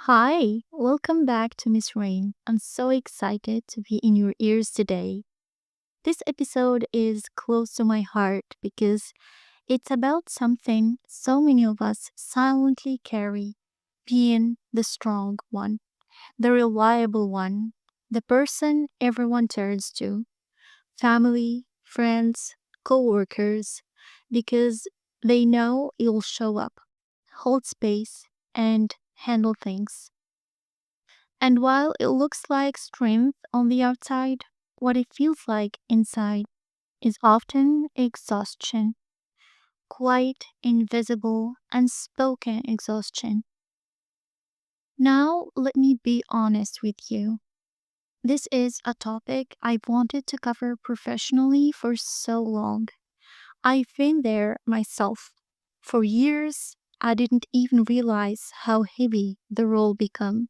Hi, welcome back to Miss Rain. I'm so excited to be in your ears today. This episode is close to my heart because it's about something so many of us silently carry, being the strong one, the reliable one, the person everyone turns to, family, friends, co-workers, because they know you'll show up, hold space, and handle things. And while it looks like strength on the outside, what it feels like inside is often exhaustion, quiet, invisible, unspoken exhaustion. Now, let me be honest with you. This is a topic I've wanted to cover professionally for so long. I've been there myself. For years, I didn't even realize how heavy the role became.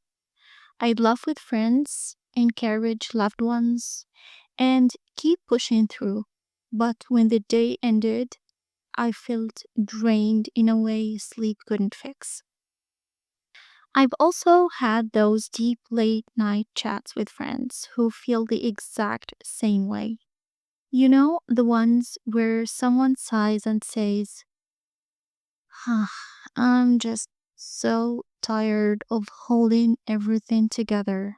I'd laugh with friends, encourage loved ones, and keep pushing through. But when the day ended, I felt drained in a way sleep couldn't fix. I've also had those deep late night chats with friends who feel the exact same way. You know, the ones where someone sighs and says, I'm just so tired of holding everything together.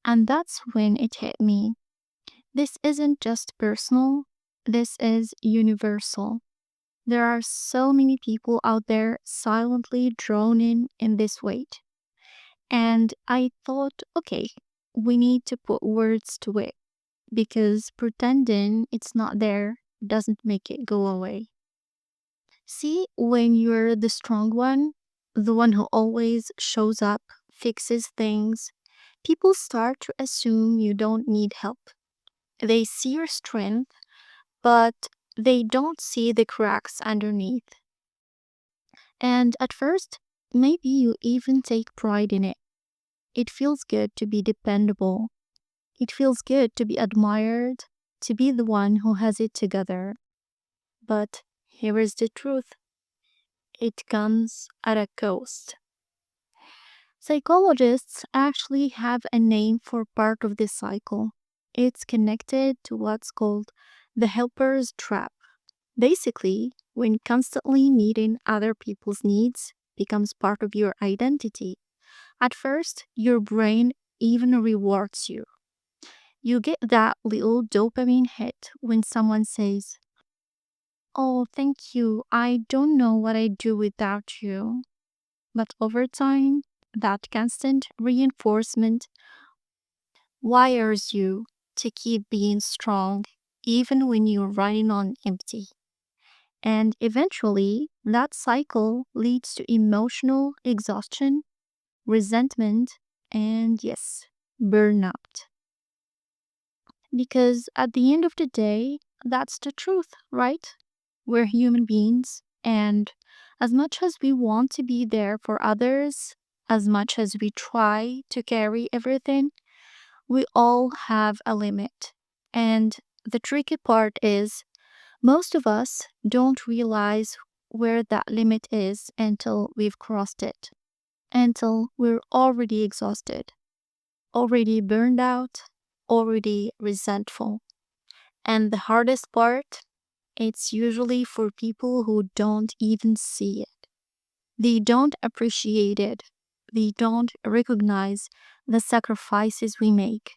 And that's when it hit me. This isn't just personal, this is universal. There are so many people out there silently drowning in this weight. And I thought, okay, we need to put words to it because pretending it's not there doesn't make it go away. See, when you're the strong one, the one who always shows up, fixes things, people start to assume you don't need help. They see your strength, but they don't see the cracks underneath. And at first, maybe you even take pride in it. It feels good to be dependable. It feels good to be admired, to be the one who has it together. But here is the truth, it comes at a cost. Psychologists actually have a name for part of this cycle. It's connected to what's called the helper's trap. Basically, when constantly meeting other people's needs becomes part of your identity, at first, your brain even rewards you. You get that little dopamine hit when someone says, "Oh, thank you. I don't know what I'd do without you." But over time, that constant reinforcement wires you to keep being strong even when you're running on empty. And eventually, that cycle leads to emotional exhaustion, resentment, and yes, burnout. Because at the end of the day, that's the truth, right? We're human beings, and as much as we want to be there for others, as much as we try to carry everything, we all have a limit. And the tricky part is, most of us don't realize where that limit is until we've crossed it, until we're already exhausted, already burned out, already resentful. And the hardest part, it's usually for people who don't even see it. They don't appreciate it. They don't recognize the sacrifices we make.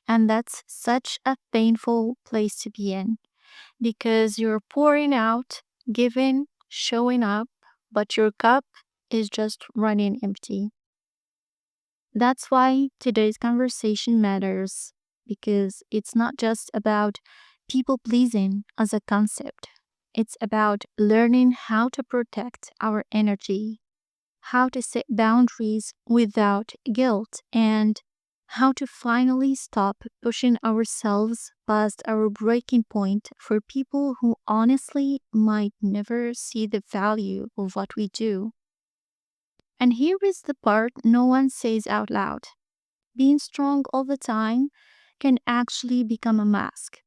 And that's such a painful place to be in because you're pouring out, giving, showing up, but your cup is just running empty. That's why today's conversation matters because it's not just about people pleasing as a concept. It's about learning how to protect our energy, how to set boundaries without guilt, and how to finally stop pushing ourselves past our breaking point for people who honestly might never see the value of what we do. And here is the part no one says out loud. Being strong all the time can actually become a mask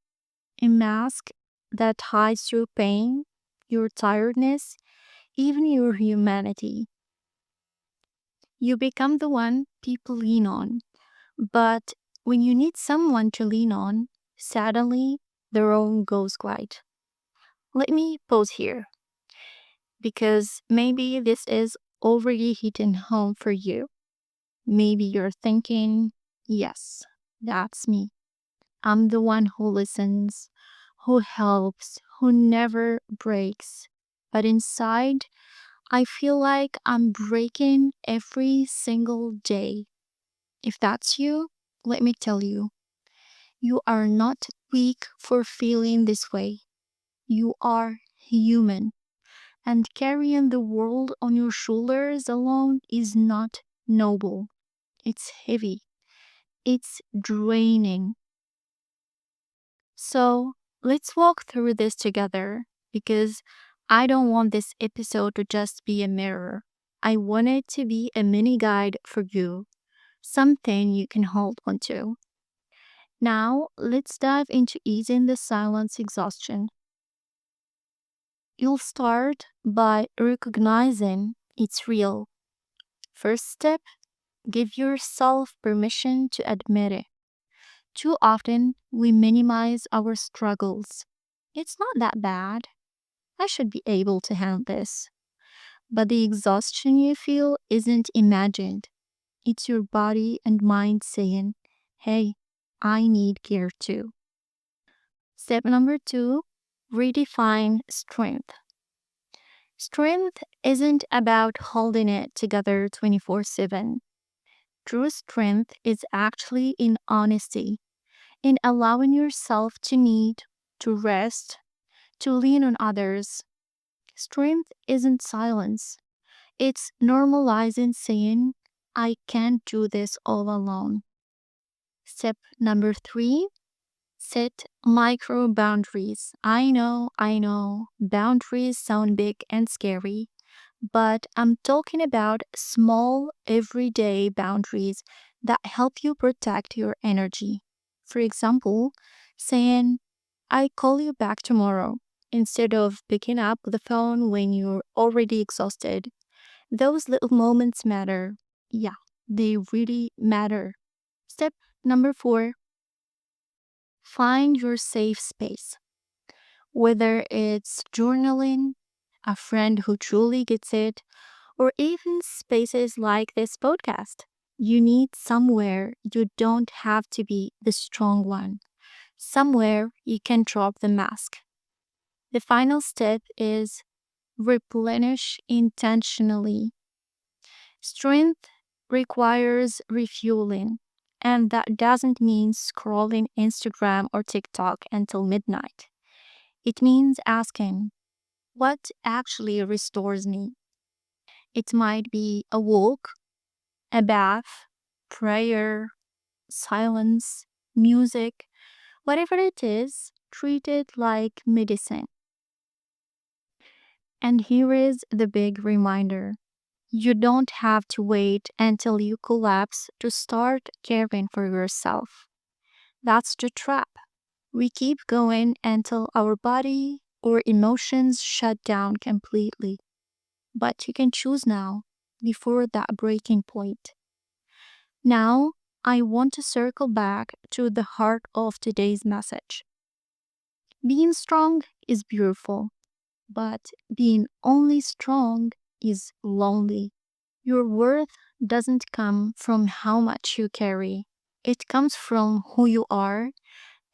that hides your pain, your tiredness, even your humanity. You become the one people lean on. But when you need someone to lean on, suddenly the role goes quiet. Let me pause here because maybe this is already hitting home for you. Maybe you're thinking, yes, that's me. I'm the one who listens, who helps, who never breaks. But inside, I feel like I'm breaking every single day. If that's you, let me tell you, you are not weak for feeling this way. You are human. And carrying the world on your shoulders alone is not noble. It's heavy. It's draining. So let's walk through this together because I don't want this episode to just be a mirror. I want it to be a mini guide for you, something you can hold onto. Now, let's dive into easing the silence exhaustion. You'll start by recognizing it's real. First step, give yourself permission to admit it. Too often, we minimize our struggles. It's not that bad. I should be able to handle this. But the exhaustion you feel isn't imagined. It's your body and mind saying, hey, I need care too. Step number two, redefine strength. Strength isn't about holding it together 24/7. True strength is actually in honesty, in allowing yourself to need, to rest, to lean on others. Strength isn't silence, it's normalizing saying, I can't do this all alone. Step number three, set micro boundaries. I know, boundaries sound big and scary, but I'm talking about small, everyday boundaries that help you protect your energy. For example, saying, I call you back tomorrow instead of picking up the phone when you're already exhausted. Those little moments matter. Yeah, they really matter. Step number four, find your safe space. Whether it's journaling, a friend who truly gets it, or even spaces like this podcast. You need somewhere you don't have to be the strong one, somewhere you can drop the mask. The final step is replenish intentionally. Strength requires refueling, and that doesn't mean scrolling Instagram or TikTok until midnight. It means asking, what actually restores me? It might be a walk, a bath, prayer, silence, music, whatever it is, treat it like medicine. And here is the big reminder, you don't have to wait until you collapse to start caring for yourself. That's the trap. We keep going until our body or emotions shut down completely. But you can choose now, before that breaking point. Now, I want to circle back to the heart of today's message. Being strong is beautiful, but being only strong is lonely. Your worth doesn't come from how much you carry, it comes from who you are,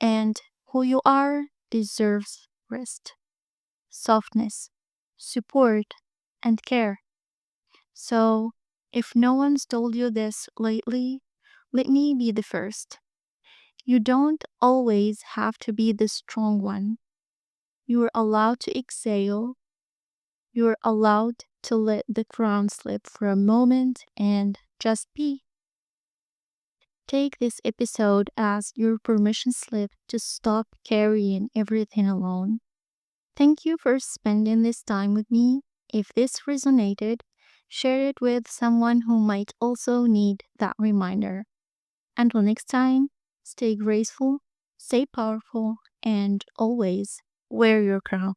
and who you are deserves rest, softness, support, and care. So, if no one's told you this lately, let me be the first. You don't always have to be the strong one. You're allowed to exhale. You're allowed to let the crown slip for a moment and just be. Take this episode as your permission slip to stop carrying everything alone. Thank you for spending this time with me. If this resonated, share it with someone who might also need that reminder. Until next time, stay graceful, stay powerful, and always wear your crown.